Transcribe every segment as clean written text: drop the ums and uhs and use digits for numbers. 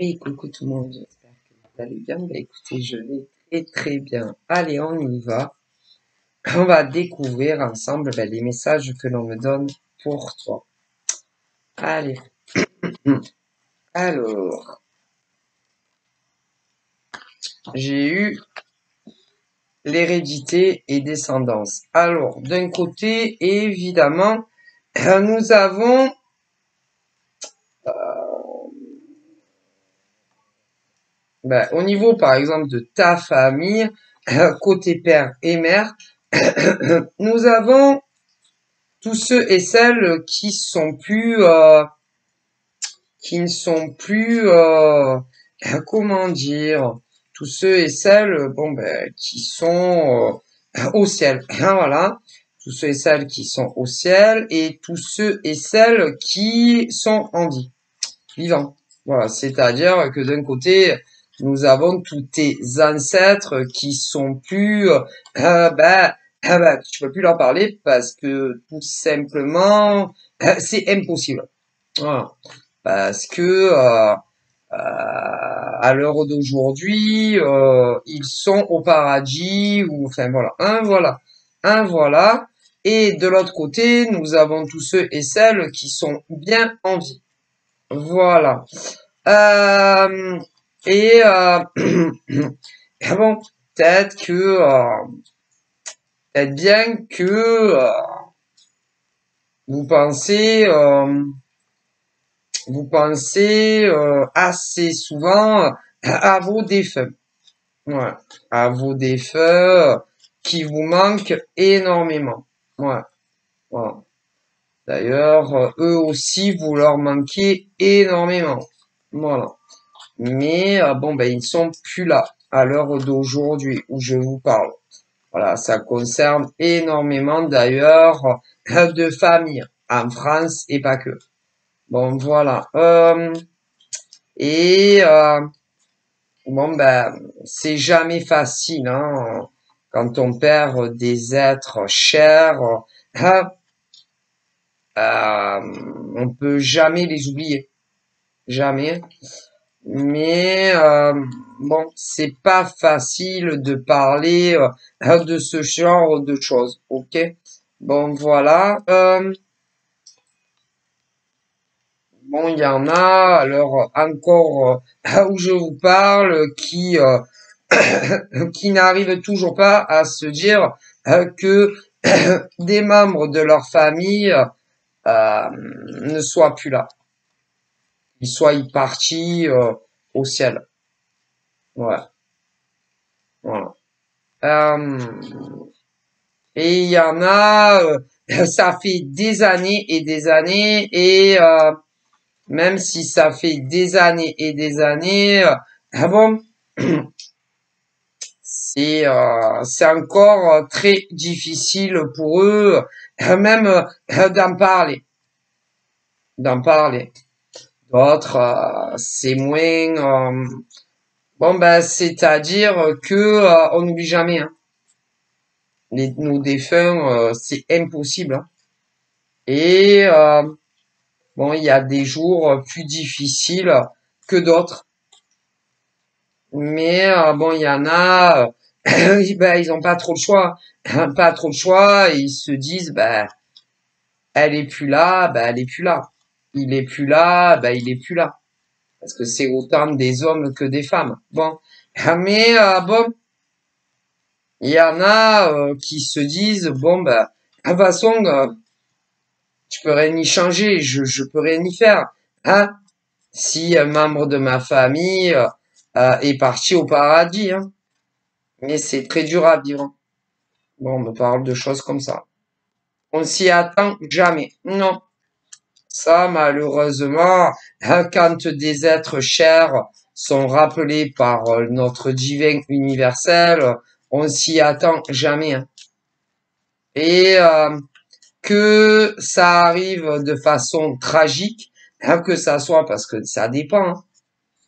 Et coucou tout le monde, j'espère que vous allez bien. Bah, écoutez, je vais très très bien. Allez, on y va. On va découvrir ensemble les messages que l'on me donne pour toi. Allez. Alors, j'ai eu l'hérédité et descendance. Alors, d'un côté, évidemment, nous avons au niveau, par exemple, de ta famille, côté père et mère, nous avons tous ceux et celles qui sont plus, qui ne sont plus, comment dire, tous ceux et celles, qui sont au ciel. Voilà, tous ceux et celles qui sont au ciel et tous ceux et celles qui sont en vie, vivants. Voilà, c'est-à-dire que d'un côté, nous avons tous tes ancêtres qui sont plus, tu peux plus leur parler parce que tout simplement, c'est impossible. Voilà. Parce que à l'heure d'aujourd'hui, ils sont au paradis ou enfin voilà, un voilà. Et de l'autre côté, nous avons tous ceux et celles qui sont bien en vie. Voilà. Euh, et bon, peut-être que peut-être bien que vous pensez assez souvent à vos défunts. Ouais. À vos défunts qui vous manquent énormément. Ouais. Voilà. D'ailleurs, eux aussi, vous leur manquez énormément. Voilà. Mais ils ne sont plus là à l'heure d'aujourd'hui où je vous parle. Voilà, ça concerne énormément d'ailleurs de familles en France et pas que. Bon, voilà. Et c'est jamais facile, hein, quand on perd des êtres chers. On peut jamais les oublier, jamais. Mais c'est pas facile de parler de ce genre de choses, ok? Bon, voilà. Il y en a, alors encore où je vous parle, qui n'arrivent toujours pas à se dire que des membres de leur famille ne soient plus là. Ils soient partis au ciel. Voilà. Voilà. Et il y en a, ça fait des années et des années, et même si ça fait des années et des années, c'est encore très difficile pour eux, même d'en parler, D'autres, c'est moins, c'est-à-dire que on n'oublie jamais, hein. Nos défunts, c'est impossible, hein. Et il y a des jours plus difficiles que d'autres. Mais il y en a, ils ont pas trop le choix. Pas trop le choix, et ils se disent, elle est plus là, elle est plus là. Il est plus là, il est plus là. Parce que c'est autant des hommes que des femmes. Bon. Mais il y en a qui se disent, de toute façon, je peux rien y changer, je peux rien y faire. Hein? Si un membre de ma famille est parti au paradis, hein. Mais c'est très dur à vivre. Bon, on me parle de choses comme ça. On s'y attend jamais. Non. Ça, malheureusement, quand des êtres chers sont rappelés par notre divin universel, on s'y attend jamais, hein. Et que ça arrive de façon tragique, que ça soit parce que ça dépend, hein.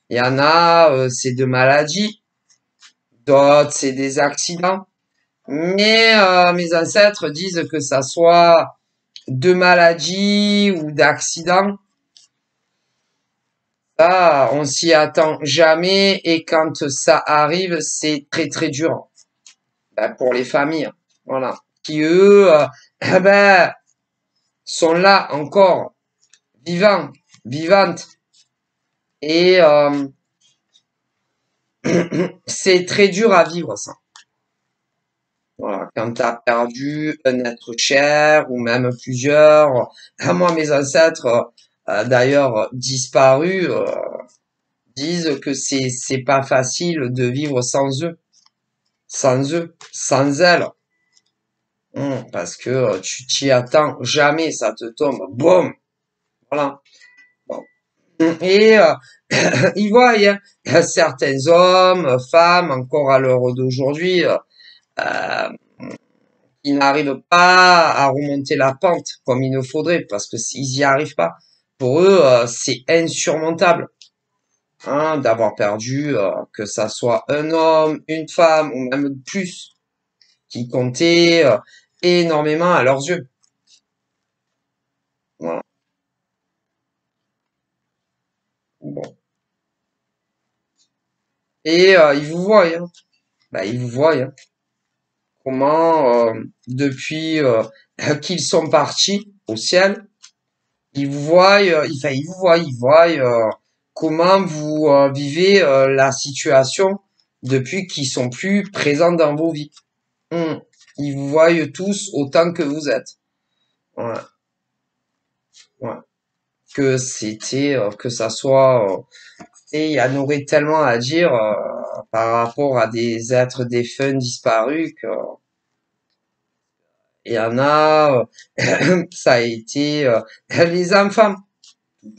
Il y en a, c'est de maladies, d'autres, c'est des accidents. Mais mes ancêtres disent que ça soit de maladies ou d'accidents, Ça, on s'y attend jamais et quand ça arrive, c'est très très dur. Ben, pour les familles, voilà, qui eux, ben, sont là encore, vivants, vivantes et c'est très dur à vivre ça. Voilà, quand tu as perdu un être cher ou même plusieurs. Moi, mes ancêtres, d'ailleurs disparus, disent que c'est pas facile de vivre sans eux, sans elles. Parce que tu t'y attends jamais, ça te tombe, boum, voilà. Bon. Et ils voient certains hommes, femmes, encore à l'heure d'aujourd'hui, qui n'arrivent pas à remonter la pente comme il ne faudrait, parce que s'ils y arrivent pas, pour eux, c'est insurmontable. D'avoir perdu, que ça soit un homme, une femme, ou même plus, qui comptait énormément à leurs yeux. Voilà. Bon. Et ils vous voient, hein. Bah, ils vous voient, hein. Comment, depuis qu'ils sont partis au ciel, ils vous voient, ils voient comment vous vivez la situation depuis qu'ils sont plus présents dans vos vies. Hum. Ils vous voient tous autant que vous êtes. Voilà. Voilà. Que c'était, que ça soit, et il y en aurait tellement à dire par rapport à des êtres défunts disparus que il y en a, ça a été les enfants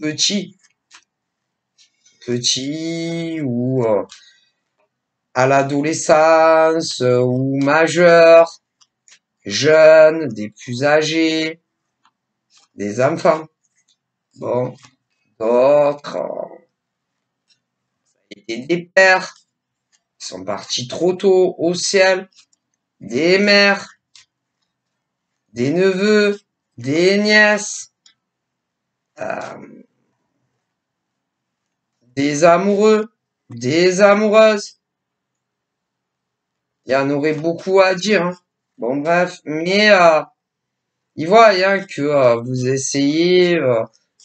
petits, petits ou à l'adolescence ou majeurs, jeunes, des plus âgés, des enfants. Bon, d'autres étaient des pères qui sont partis trop tôt au ciel, des mères, des neveux, des nièces, euh, des amoureux, des amoureuses. Il y en aurait beaucoup à dire, hein. Bon, bref, mais ils voient hein, que vous essayez,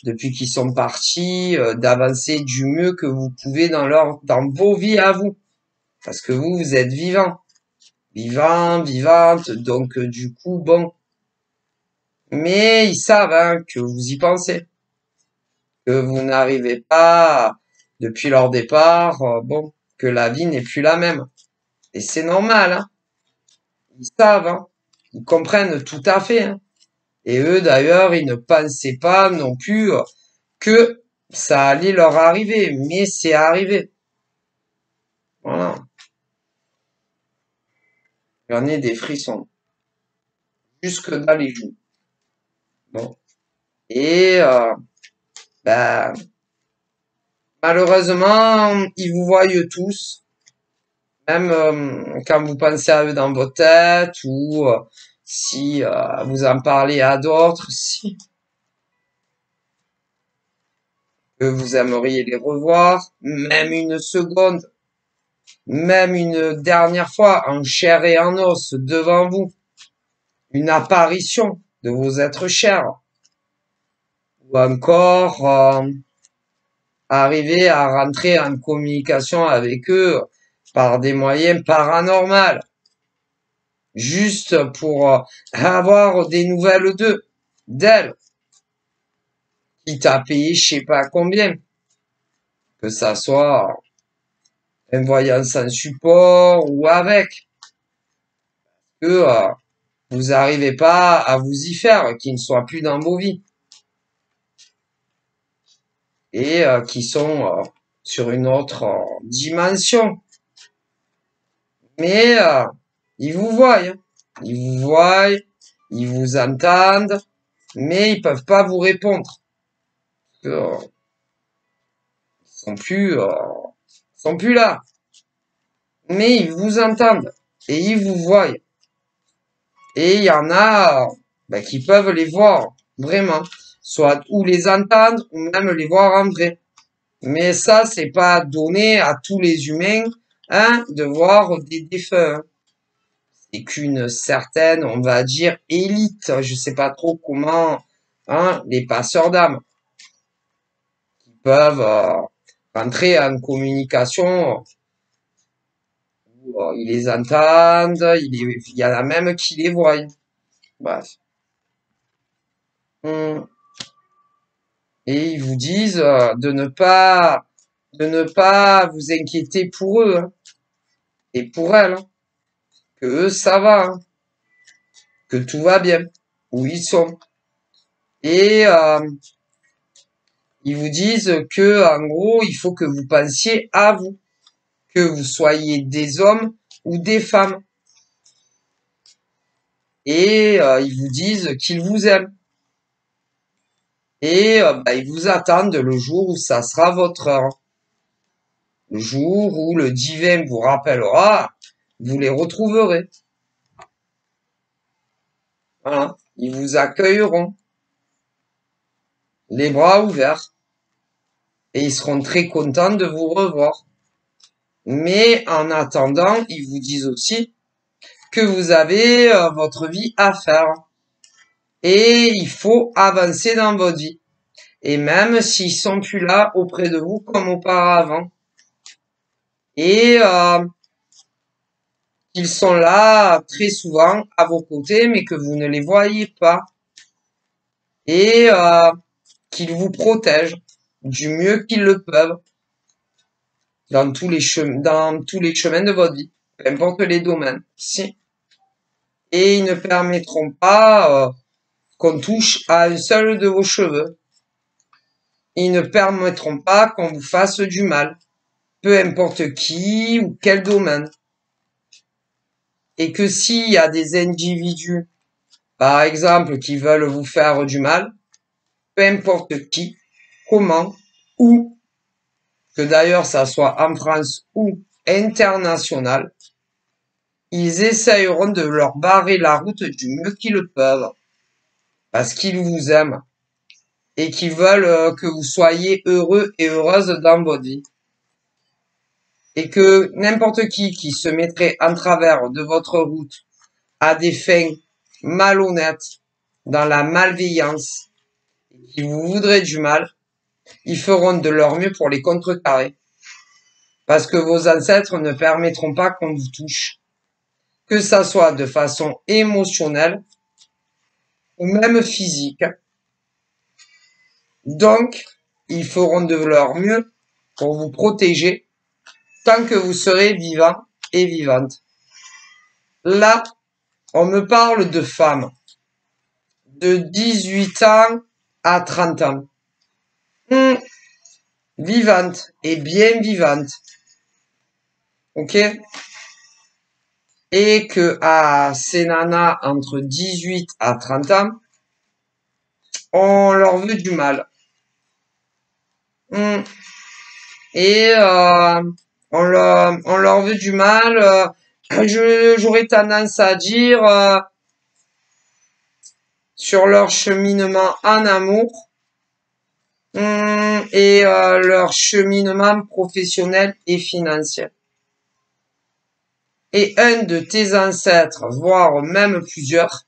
depuis qu'ils sont partis, d'avancer du mieux que vous pouvez dans vos vies à vous. Parce que vous êtes vivant. Vivant, vivante, donc du coup, bon. Mais ils savent hein, que vous y pensez. Que vous n'arrivez pas, depuis leur départ, bon, que la vie n'est plus la même. Et c'est normal, hein. Ils savent, hein. Ils comprennent tout à fait, hein. Et eux, d'ailleurs, ils ne pensaient pas non plus que ça allait leur arriver, mais c'est arrivé. Voilà. J'en ai des frissons. Jusque dans les joues. Bon. Et, ben, malheureusement, ils vous voient tous. Même quand vous pensez à eux dans votre tête ou si vous en parlez à d'autres, si que vous aimeriez les revoir, même une seconde, même une dernière fois, en chair et en os, devant vous, une apparition de vos êtres chers, ou encore arriver à rentrer en communication avec eux par des moyens paranormaux, juste pour avoir des nouvelles d'elles, quitte à payer je sais pas combien, que ça soit un voyant sans support ou avec, que vous arrivez pas à vous y faire, qui ne soient plus dans vos vies et qui sont sur une autre dimension. Mais ils vous voient, hein. Ils vous voient, ils vous entendent, mais ils peuvent pas vous répondre. Que, ils sont plus là. Mais ils vous entendent et ils vous voient. Et il y en a ben, qui peuvent les voir vraiment, soit ou les entendre ou même les voir en vrai. Mais ça, c'est pas donné à tous les humains, hein, de voir des défunts. C'est qu'une certaine, on va dire, élite. Je sais pas trop comment, hein, les passeurs d'âme peuvent rentrer en communication. Ils les entendent, il y en a même qui les voient. Bref. Hum. Et ils vous disent de ne pas vous inquiéter pour eux, hein, et pour elles, hein, que eux ça va, hein, que tout va bien, où ils sont. Et ils vous disent que en gros, il faut que vous pensiez à vous, que vous soyez des hommes ou des femmes. Et ils vous disent qu'ils vous aiment. Et ils vous attendent le jour où ça sera votre heure. Le jour où le divin vous rappellera, vous les retrouverez. Voilà. Ils vous accueilleront, les bras ouverts. Et ils seront très contents de vous revoir. Mais en attendant, ils vous disent aussi que vous avez votre vie à faire. Et il faut avancer dans votre vie. Et même s'ils sont plus là auprès de vous comme auparavant. Et qu'ils sont là très souvent à vos côtés, mais que vous ne les voyez pas. Et qu'ils vous protègent du mieux qu'ils le peuvent dans tous les chemins de votre vie, peu importe les domaines. Si. Et ils ne permettront pas qu'on touche à un seul de vos cheveux. Ils ne permettront pas qu'on vous fasse du mal, peu importe qui ou quel domaine. Et que s'il y a des individus, par exemple, qui veulent vous faire du mal, peu importe qui, comment, où, que d'ailleurs ça soit en France ou international, ils essayeront de leur barrer la route du mieux qu'ils le peuvent, parce qu'ils vous aiment et qu'ils veulent que vous soyez heureux et heureuse dans votre vie. Et que n'importe qui se mettrait en travers de votre route à des fins malhonnêtes, dans la malveillance, qui vous voudraient du mal, ils feront de leur mieux pour les contrecarrer. Parce que vos ancêtres ne permettront pas qu'on vous touche. Que ça soit de façon émotionnelle ou même physique. Donc, ils feront de leur mieux pour vous protéger tant que vous serez vivant et vivante. Là, on me parle de femmes de 18 ans à 30 ans. Vivantes et bien vivantes. Ok? Et que à ces nanas entre 18 à 30 ans, on leur veut du mal. Et on leur veut du mal. J'aurais tendance à dire sur leur cheminement en amour et leur cheminement professionnel et financier. Et un de tes ancêtres, voire même plusieurs,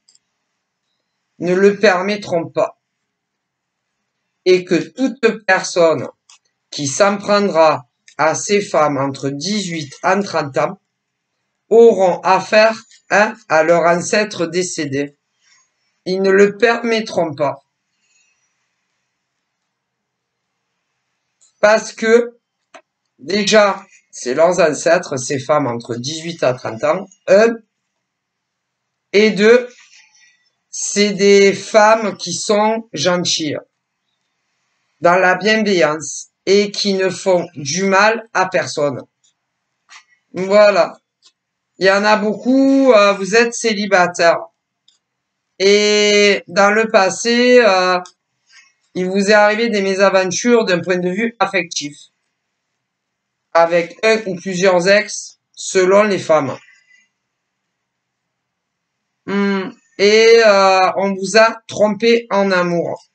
ne le permettront pas. Et que toute personne qui s'en prendra à ces femmes entre 18 et 30 ans auront affaire à leur ancêtre décédé. Ils ne le permettront pas. Parce que, déjà, c'est leurs ancêtres, ces femmes entre 18 à 30 ans. Et deux, c'est des femmes qui sont gentilles, dans la bienveillance, et qui ne font du mal à personne. Voilà. Il y en a beaucoup, vous êtes célibataire. Et dans le passé, il vous est arrivé des mésaventures d'un point de vue affectif, avec un ou plusieurs ex, selon les femmes. Et on vous a trompé en amour.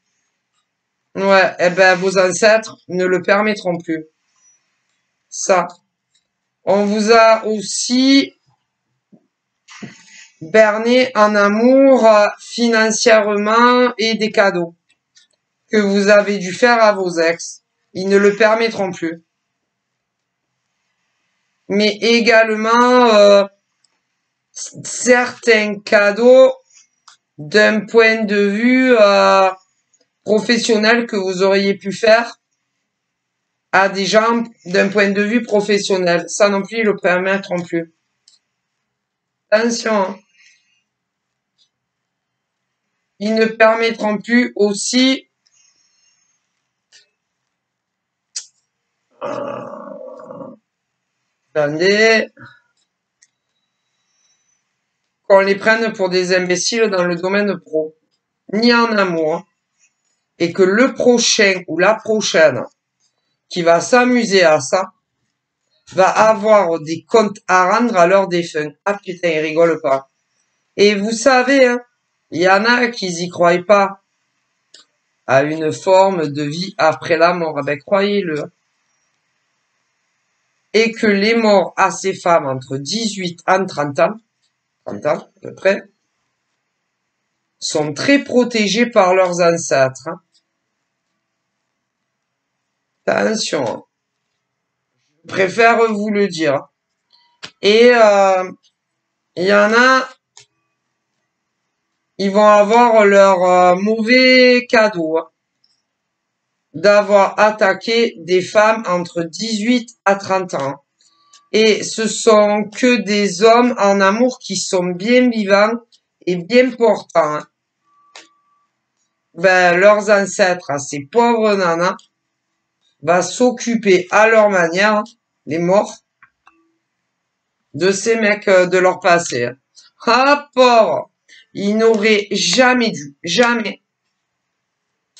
Ouais, eh ben, vos ancêtres ne le permettront plus. Ça. On vous a aussi berné en amour financièrement et des cadeaux que vous avez dû faire à vos ex. Ils ne le permettront plus. Mais également certains cadeaux d'un point de vue professionnel que vous auriez pu faire à des gens d'un point de vue professionnel. Ça non plus, ils le permettront plus. Attention, hein. Ils ne permettront plus aussi attendez, qu'on les prenne pour des imbéciles dans le domaine pro, ni en amour, et que le prochain ou la prochaine qui va s'amuser à ça va avoir des comptes à rendre à leurs défunts. Ah putain, ils rigolent pas. Et vous savez, hein, il y en a qui y croient pas à une forme de vie après la mort. Ben, croyez-le. Et que les morts à ces femmes entre 18 et 30 ans, 30 ans à peu près, sont très protégés par leurs ancêtres. Hein. Attention, je préfère vous le dire. Et il y en a, ils vont avoir leur mauvais cadeau hein, d'avoir attaqué des femmes entre 18 à 30 ans. Et ce sont que des hommes en amour qui sont bien vivants et bien portants. Hein. Ben, leurs ancêtres, à ces pauvres nanas, va s'occuper à leur manière, les morts, de ces mecs de leur passé. Ah, pauvre! Ils n'auraient jamais dû, jamais.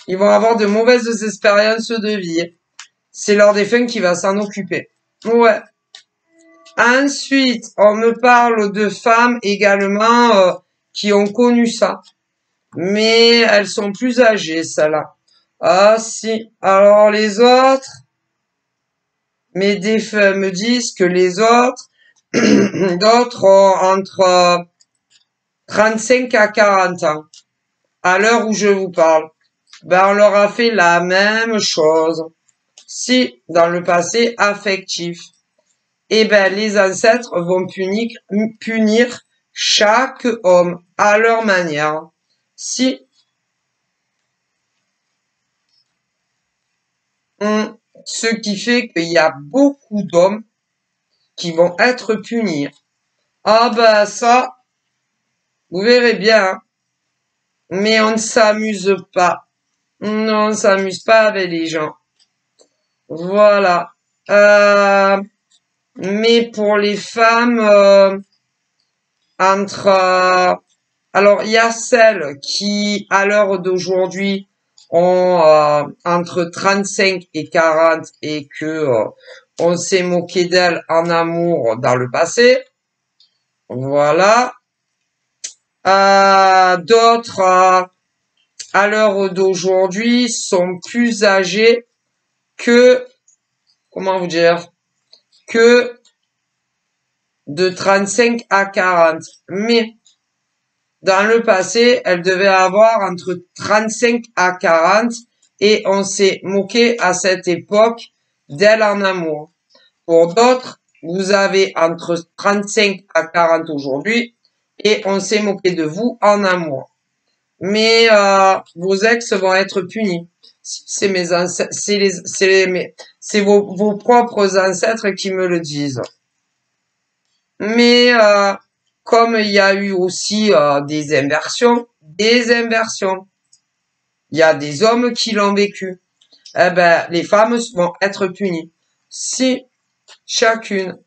Ils vont avoir de mauvaises expériences de vie. C'est leur défunt qui va s'en occuper. Ouais. Ensuite, on me parle de femmes également qui ont connu ça. Mais elles sont plus âgées, celles-là. Ah si. Alors les autres, mes défunts me disent que les autres, d'autres ont entre 35 à 40 ans. À l'heure où je vous parle. Ben, on leur a fait la même chose. Si, dans le passé affectif. Eh ben, les ancêtres vont punir chaque homme à leur manière. Si, ce qui fait qu'il y a beaucoup d'hommes qui vont être punis. Ah ben ça, vous verrez bien. Hein. Mais on ne s'amuse pas. Non, on ne s'amuse pas avec les gens. Voilà. Mais pour les femmes, alors il y a celles qui, à l'heure d'aujourd'hui, ont entre 35 et 40 et que on s'est moqué d'elles en amour dans le passé. Voilà. D'autres, à l'heure d'aujourd'hui, sont plus âgées que, comment vous dire, que de 35 à 40. Mais dans le passé, elles devaient avoir entre 35 à 40 et on s'est moqué à cette époque d'elles en amour. Pour d'autres, vous avez entre 35 à 40 aujourd'hui et on s'est moqué de vous en amour. Mais vos ex vont être punis. C'est mes ancêtres, c'est vos propres ancêtres qui me le disent. Mais comme il y a eu aussi des inversions, il y a des hommes qui l'ont vécu. Eh ben, les femmes vont être punies. Si chacune,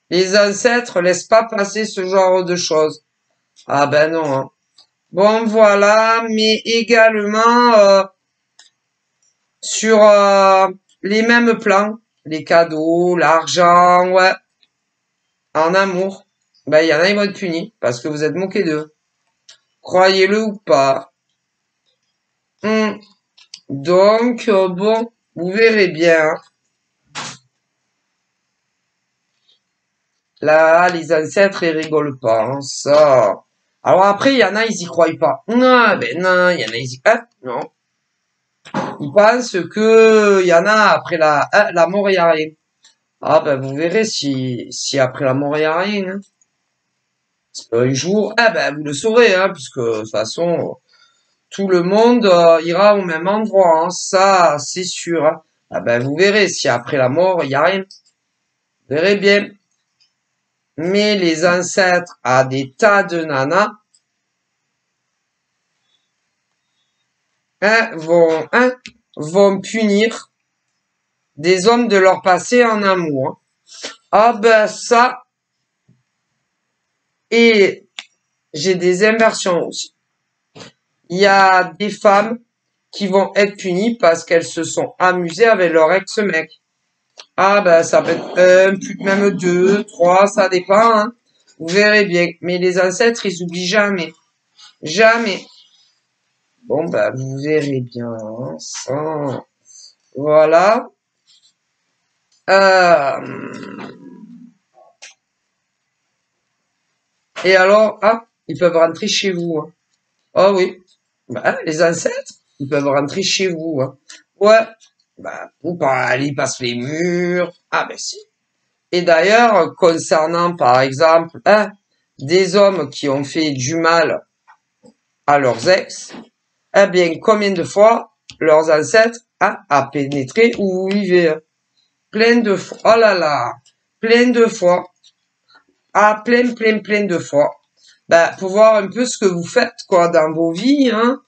les ancêtres laissent pas passer ce genre de choses. Ah ben non. Hein. Bon voilà, mais également sur les mêmes plans, les cadeaux, l'argent, ouais, en amour. Ben il y en a ils vont être punis parce que vous êtes moqués d'eux. Croyez-le ou pas. Donc, bon, vous verrez bien. Hein. Là, les ancêtres, ils rigolent pas, hein, ça. Alors après, il y en a, ils y croient pas. Non, ben non, il y en a, ils y... Ah, non. Ils pensent que il y en a, après la mort, il y a rien. Ah, ben vous verrez si après la mort, il y a rien. Hein. Un jour, ah ben vous le saurez, hein, puisque de toute façon, tout le monde ira au même endroit, hein, ça, c'est sûr. Hein. Ah ben vous verrez si après la mort, il y a rien. Vous verrez bien. Mais les ancêtres à des tas de nanas, vont punir des hommes de leur passé en amour. Ah ben ça, et j'ai des inversions aussi. Il y a des femmes qui vont être punies parce qu'elles se sont amusées avec leur ex-mec. Ah ben ça peut être même deux, trois, ça dépend. Hein. Vous verrez bien. Mais les ancêtres, ils oublient jamais. Jamais. Bon ben vous verrez bien. Hein, ça. Voilà. Et alors, ah, ils peuvent rentrer chez vous. Hein. Ah oui. Bah, les ancêtres, ils peuvent rentrer chez vous. Hein. Ouais. Bah, ou pas, ils passent les murs. Ah ben si. Et d'ailleurs, concernant par exemple hein, des hommes qui ont fait du mal à leurs ex, eh bien, combien de fois leurs ancêtres a pénétré où vous vivez? Hein. Plein de fois. Oh là là. Plein de fois. Ah, plein de fois. Bah, pour voir un peu ce que vous faites, quoi, dans vos vies, hein.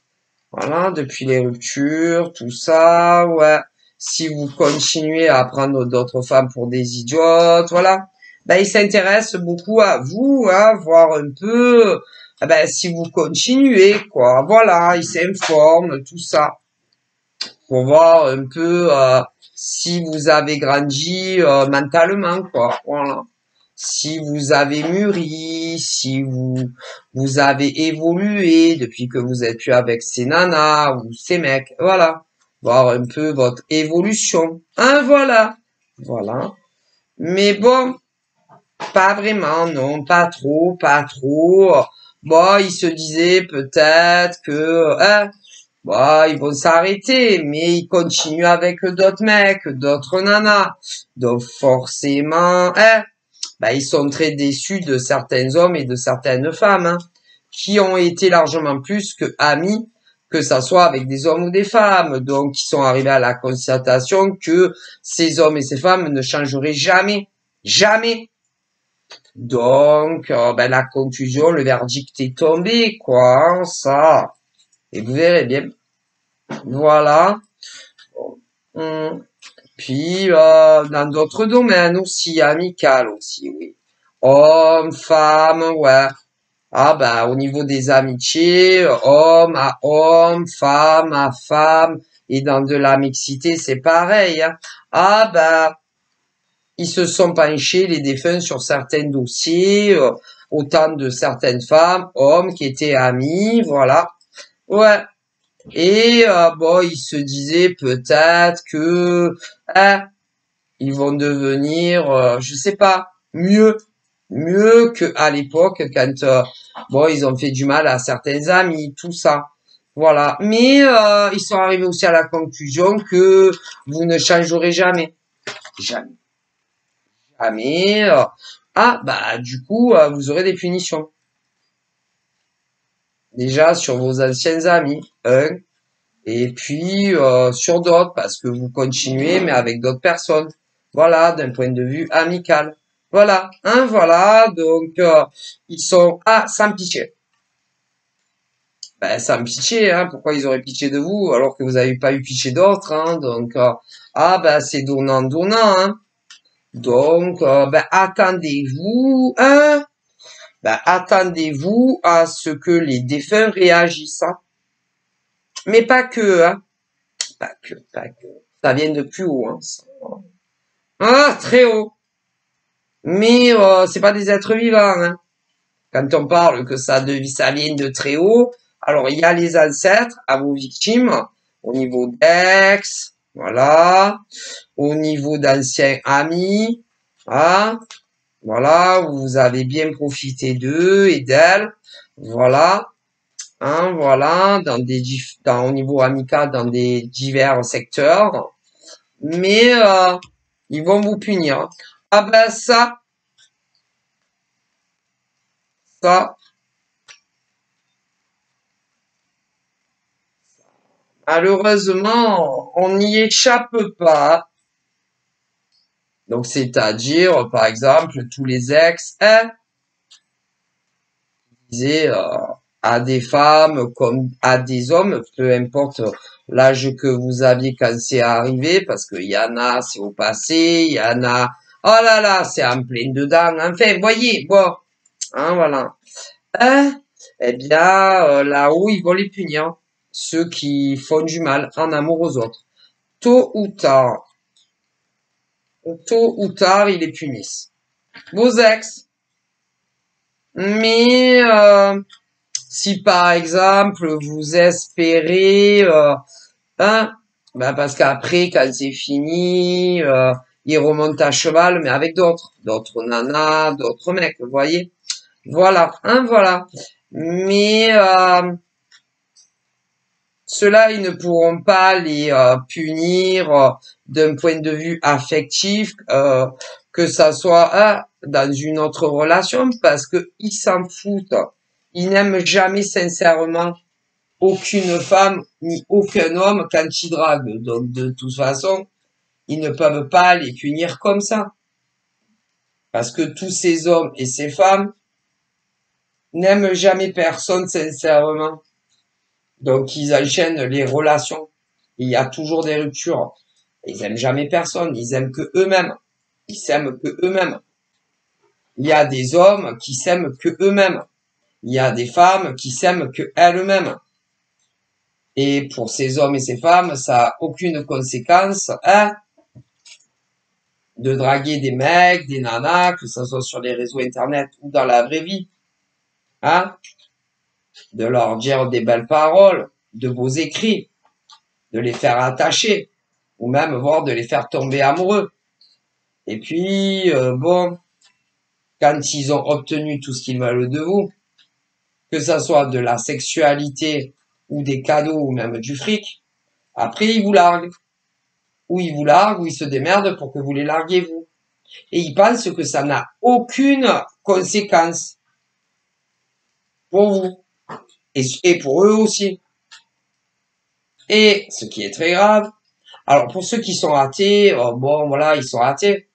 Voilà, depuis les ruptures, tout ça, ouais. Si vous continuez à prendre d'autres femmes pour des idiotes, voilà. Bah, ils s'intéressent beaucoup à vous, hein, voir un peu, ben, si vous continuez, quoi. Voilà, ils s'informent, tout ça. Pour voir un peu, si vous avez grandi, mentalement, quoi. Voilà si vous avez mûri, si vous avez évolué depuis que vous êtes plus avec ces nanas ou ces mecs, voilà. Voir un peu votre évolution. Hein, voilà. Voilà. Mais bon, pas vraiment, non, pas trop, pas trop. Bon, il se disait peut-être que, hein, bon, ils vont s'arrêter, mais ils continuent avec d'autres mecs, d'autres nanas. Donc forcément, hein, bah, ils sont très déçus de certains hommes et de certaines femmes, hein, qui ont été largement plus que amis, que ça soit avec des hommes ou des femmes. Donc, ils sont arrivés à la constatation que ces hommes et ces femmes ne changeraient jamais. Jamais. Donc, ben, la conclusion, le verdict est tombé, quoi, hein, ça. Et vous verrez bien. Voilà. Hum. Puis, dans d'autres domaines aussi, amical aussi, oui. Homme, femme, ouais. Ah bah au niveau des amitiés, homme à homme, femme à femme, et dans de la mixité, c'est pareil. Hein. Ah bah ils se sont penchés les défunts sur certains dossiers, autant de certaines femmes, hommes qui étaient amis, voilà. Ouais. Et bon, ils se disaient peut-être que hein, ils vont devenir, je sais pas, mieux que à l'époque quand bon ils ont fait du mal à certains amis, tout ça. Voilà. Mais ils sont arrivés aussi à la conclusion que vous ne changerez jamais, jamais, jamais. Ah bah du coup vous aurez des punitions. Déjà sur vos anciens amis, et puis sur d'autres parce que vous continuez mais avec d'autres personnes. Voilà, d'un point de vue amical. Voilà, hein, voilà, donc ils sont sans pitié. Ben sans pitié, hein, pourquoi ils auraient pitié de vous alors que vous n'avez pas eu pitié d'autres, hein, donc ben c'est donnant donnant, hein. Donc ben attendez-vous, hein, ben attendez-vous à ce que les défunts réagissent, hein. Mais pas que, hein, pas que. Ça vient de plus haut, hein. Ah, très haut. Mais c'est pas des êtres vivants. Hein. Quand on parle que ça vient de très haut, alors il y a les ancêtres à vos victimes, au niveau d'ex, voilà, au niveau d'anciens amis, hein, voilà, vous avez bien profité d'eux et d'elles, voilà, hein, voilà, au niveau amical, dans des divers secteurs, mais ils vont vous punir. Ah ben ça, malheureusement, on n'y échappe pas. Donc, c'est-à-dire, par exemple, tous les ex, disaient à des femmes comme à des hommes, peu importe l'âge que vous aviez quand c'est arrivé, parce qu'il y en a, c'est au passé, il y en a, oh là là, c'est en plein dedans. Enfin, voyez, bon, hein, voilà. Hein, eh bien, là-haut, ils vont les punir, ceux qui font du mal en amour aux autres. Tôt ou tard, ils les punissent. Vos ex. Mais si par exemple vous espérez, hein, ben parce qu'après quand c'est fini, ils remontent à cheval, mais avec d'autres nanas, d'autres mecs, vous voyez. Voilà, hein, voilà. Mais ceux-là, ils ne pourront pas les punir d'un point de vue affectif, que ça soit dans une autre relation, parce que ils s'en foutent. Ils n'aiment jamais sincèrement aucune femme ni aucun homme quand ils draguent. Donc de toute façon, ils ne peuvent pas les punir comme ça. Parce que tous ces hommes et ces femmes n'aiment jamais personne sincèrement. Donc, ils enchaînent les relations. Il y a toujours des ruptures. Ils aiment jamais personne. Ils aiment que eux-mêmes. Ils s'aiment que eux-mêmes. Il y a des hommes qui s'aiment que eux-mêmes. Il y a des femmes qui s'aiment que elles-mêmes. Et pour ces hommes et ces femmes, ça a aucune conséquence, hein, de draguer des mecs, des nanas, que ce soit sur les réseaux internet ou dans la vraie vie, hein, de leur dire des belles paroles, de beaux écrits, de les faire attacher, ou même voire de les faire tomber amoureux. Et puis, bon, quand ils ont obtenu tout ce qu'ils veulent de vous, que ça soit de la sexualité ou des cadeaux ou même du fric, après ils vous larguent. Ou ils vous larguent, ou ils se démerdent pour que vous les larguez vous. Et ils pensent que ça n'a aucune conséquence pour vous. Et pour eux aussi. Et ce qui est très grave. Alors pour ceux qui sont athées, bon voilà, ils sont athées.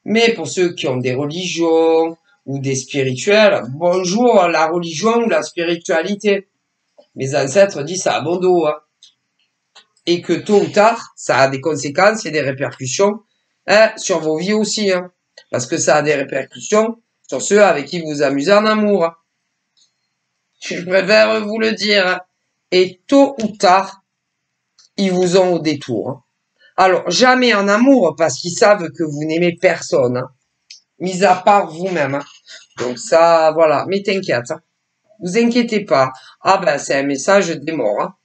Mais pour ceux qui ont des religions ou des spirituels, bonjour la religion ou la spiritualité. Mes ancêtres disent ça à bon dos, hein. Et que tôt ou tard, ça a des conséquences et des répercussions, hein, sur vos vies aussi, hein. Parce que ça a des répercussions sur ceux avec qui vous vous amusez en amour. Je préfère vous le dire, hein. Et tôt ou tard, ils vous ont au détour, hein. Alors, jamais en amour, parce qu'ils savent que vous n'aimez personne, hein, mis à part vous-même, hein. Donc ça, voilà. Mais t'inquiète, hein. Vous inquiétez pas. Ah ben, c'est un message des morts, hein.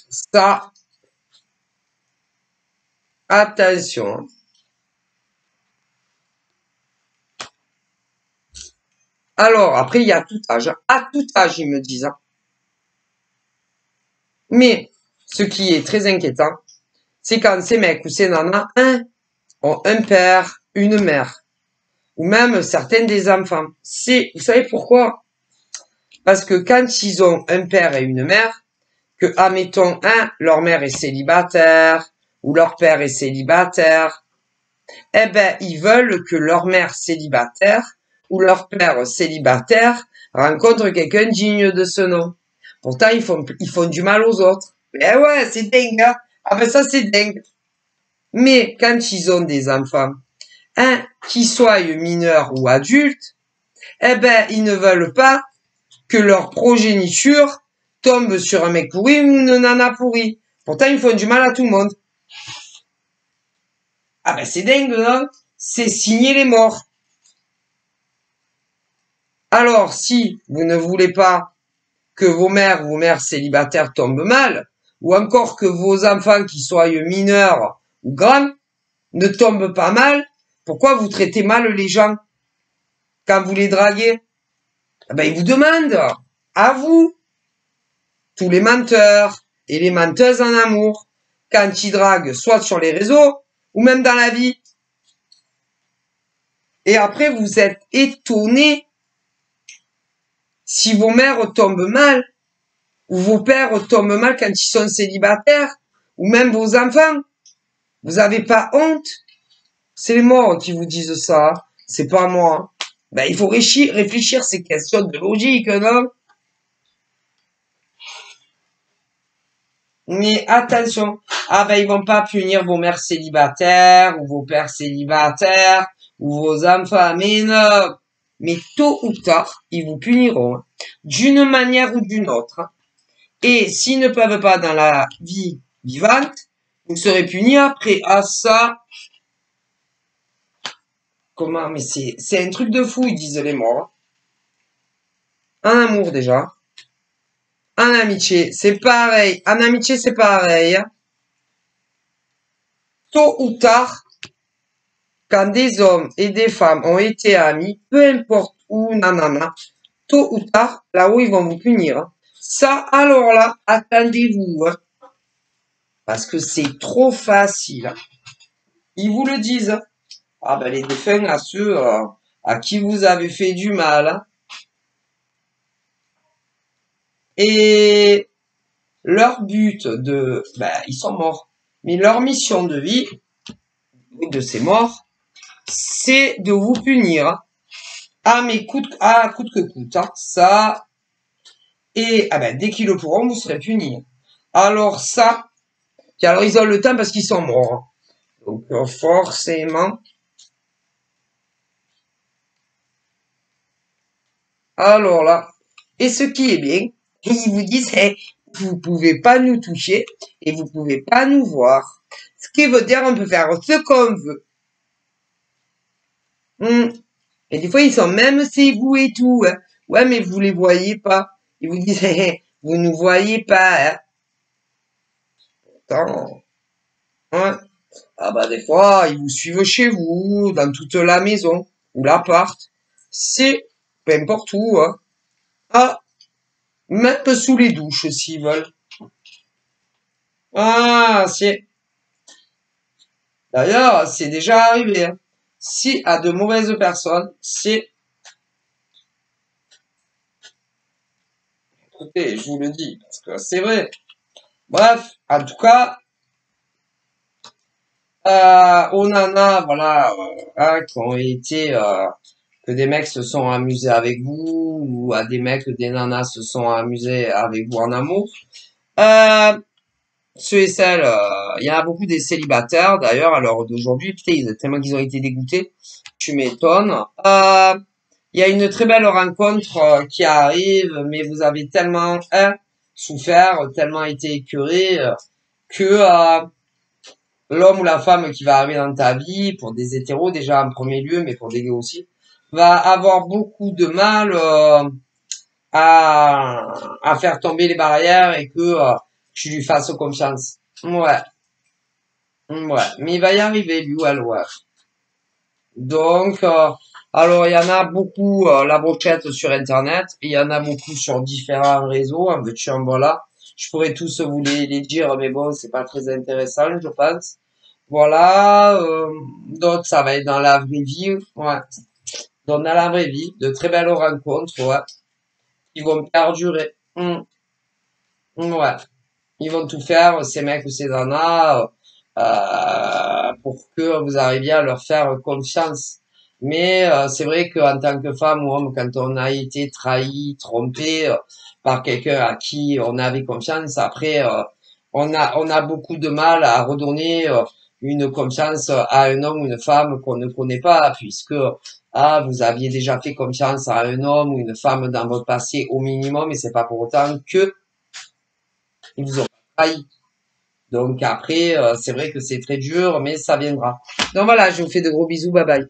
Ça, attention, hein. Alors, après, il y a tout âge, hein. À tout âge, ils me disent, hein. Mais, ce qui est très inquiétant, c'est quand ces mecs ou ces nanas, ont un père, une mère, ou même certains des enfants. Vous savez pourquoi? Parce que quand ils ont un père et une mère, que, admettons, leur mère est célibataire, ou leur père est célibataire, eh ben, ils veulent que leur mère célibataire, ou leur père célibataire, rencontre quelqu'un digne de ce nom. Pourtant, ils font du mal aux autres. Mais ouais, c'est dingue, hein? Ah ben ça, c'est dingue. Mais quand ils ont des enfants, qu'ils soient mineurs ou adultes, eh ben, ils ne veulent pas que leur progéniture tombe sur un mec pourri ou une nana pourrie. Pourtant, ils font du mal à tout le monde. Ah ben, c'est dingue, non? C'est signer les morts. Alors, si vous ne voulez pas que vos mères célibataires tombent mal, ou encore que vos enfants qui soient mineurs ou grands ne tombent pas mal, pourquoi vous traitez mal les gens quand vous les draguez? Ben, ils vous demandent, à vous, tous les menteurs et les menteuses en amour, quand ils draguent, soit sur les réseaux, ou même dans la vie. Et après, vous êtes étonnés si vos mères tombent mal, ou vos pères tombent mal quand ils sont célibataires, ou même vos enfants. Vous avez pas honte? C'est les morts qui vous disent ça, c'est pas moi. Ben, il faut réfléchir, c'est question de logique, non? Mais attention, ah ben ils vont pas punir vos mères célibataires, ou vos pères célibataires, ou vos enfants, mais non. Mais tôt ou tard, ils vous puniront, hein, d'une manière ou d'une autre, hein. Et s'ils ne peuvent pas dans la vie vivante, vous serez punis après. Ah ça, comment? Mais c'est un truc de fou, ils disent les morts. En amour déjà. En amitié, c'est pareil. En amitié, c'est pareil, hein. Tôt ou tard, quand des hommes et des femmes ont été amis, peu importe où, nanana, tôt ou tard, là-haut, ils vont vous punir, hein. Ça, alors là, attendez-vous, hein, parce que c'est trop facile, hein. Ils vous le disent, hein. Ah ben les défunts à ceux à qui vous avez fait du mal, hein. Et leur but ils sont morts. Mais leur mission de vie, de ces morts, c'est de vous punir, hein. Ah mais coûte que coûte, hein. Ça, et ah ben dès qu'ils le pourront, vous serez punis. Alors ça, puis alors ils ont le temps parce qu'ils sont morts, hein. Donc forcément. Alors là, et ce qui est bien, ils vous disent, hey, vous pouvez pas nous toucher et vous pouvez pas nous voir. Ce qui veut dire on peut faire ce qu'on veut. Et des fois ils sont même c'est vous et tout, hein. Ouais mais vous les voyez pas. Ils vous disent, hey, hey, vous nous voyez pas, hein. Attends, hein. Ah bah des fois ils vous suivent chez vous, dans toute la maison ou l'appart. C'est peu importe où, hein. Ah, même sous les douches s'ils veulent. Ah, c'est. D'ailleurs, c'est déjà arrivé, hein. Si à de mauvaises personnes, c'est. Écoutez, je vous le dis, parce que c'est vrai. Bref, en tout cas, on en a, voilà, hein, qui ont été, que des mecs se sont amusés avec vous, ou à des mecs, des nanas se sont amusés avec vous en amour. Euh, Ceux et celles, il y en a beaucoup des célibataires, d'ailleurs, à l'heure d'aujourd'hui, putain, tellement qu'ils ont été dégoûtés, tu m'étonnes. Il y a une très belle rencontre qui arrive, mais vous avez tellement souffert, tellement été écœuré, que l'homme ou la femme qui va arriver dans ta vie, pour des hétéros déjà en premier lieu, mais pour des gays aussi, va avoir beaucoup de mal à faire tomber les barrières et que tu lui fasses confiance. Ouais, ouais, mais il va y arriver lui ou elle, ouais. Donc, alors il y en a beaucoup la brochette sur Internet, et il y en a beaucoup sur différents réseaux, en veux-tu en voilà. Je pourrais tous vous les dire, mais bon, c'est pas très intéressant, je pense. Voilà, d'autres ça va être dans la vraie vie, ouais. Donc dans la vraie vie, de très belles rencontres, ouais, qui vont perdurer. Ouais. Ils vont tout faire, ces mecs ou ces nanas, pour que vous arriviez à leur faire confiance. Mais c'est vrai qu'en tant que femme ou homme, quand on a été trahi, trompé par quelqu'un à qui on avait confiance, après, on a beaucoup de mal à redonner une confiance à un homme ou une femme qu'on ne connaît pas, puisque vous aviez déjà fait confiance à un homme ou une femme dans votre passé au minimum, et c'est pas pour autant que ils vous ont trahi. Donc après, c'est vrai que c'est très dur, mais ça viendra. Donc voilà, je vous fais de gros bisous, bye bye.